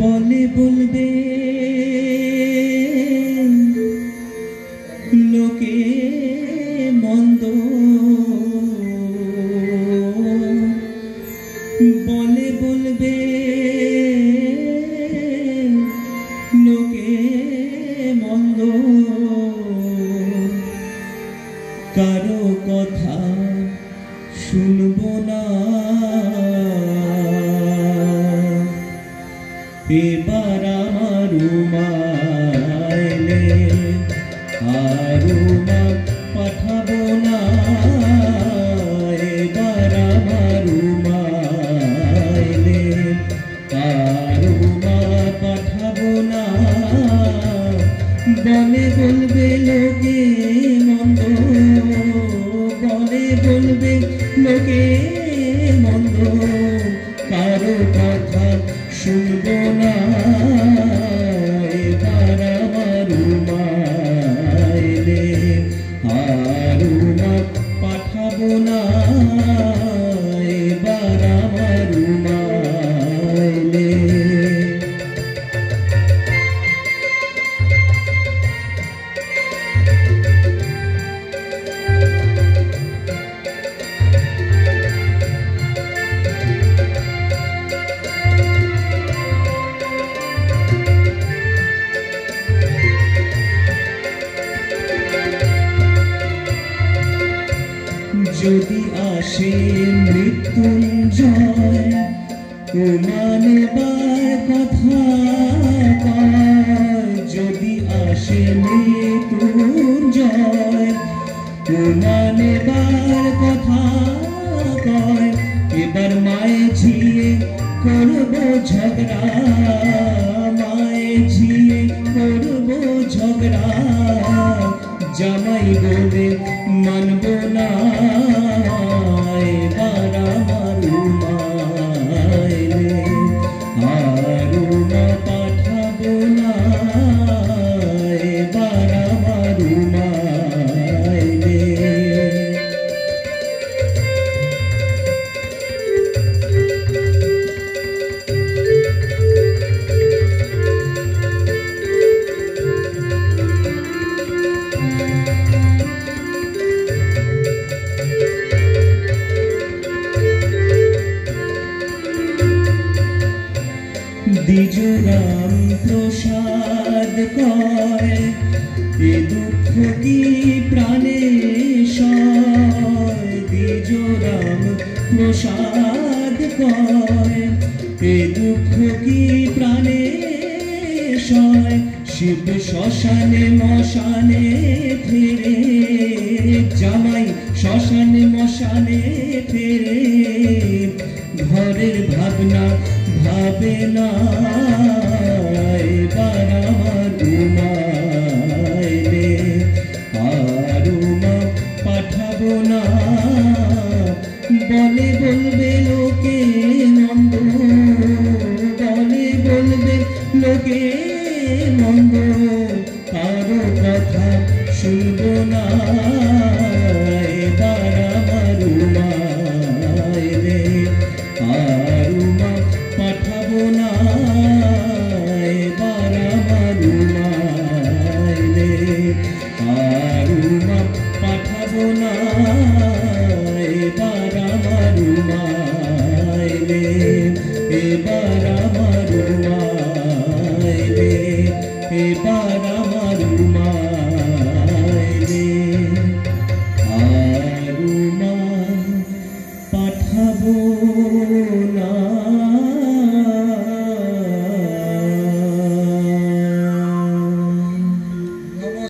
বলে বলবে লোকে মন্দ, বলে বলবে লোকে মন্দ, কারো কথা শুনবো না। এবার আমার উমাইলে আর উমা পাঠাবো না। এবার আমার উমাইলে আর উমা পাঠাবো না। বলে বলবে লোকে মন্দ, বলে বলবে লোকে মন্দ, কারো কথা শুনবো না। এবার আমার উমাইলে আর উমা পাঠাবো না। এবার আমার উমাইলে যদি আসে মৃত্যুঞ্জয় উমা নেবার কথা কয়। যদি আসে মৃত্যুঞ্জয় উমা নেবার কথা কয়। এবার মায়ে ঝিয়ে করবো ঝগড়া, মায়ে ঝিয়ে করবো ঝগড়া। জামাই বলে মানবো না। এবার আমার উমাইলে আর উমা পাঠাবো না। এবার আমার উমাইলে দ্বিজ রাম প্রসাদ কয়। এ দুঃখ কি প্রাণে সয়। দ্বিজ রাম প্রসাদ কয়। এ দুঃখ কি প্রাণে সয়। শিব শ্মশানে মশানে ফেরে, জামাই শ্মশানে মশানে ফেরে। ঘরের ভাবনা ভাবে না। এবার আমার উমাইলে আর উমা পাঠাবো না। বলে বলবে লোকে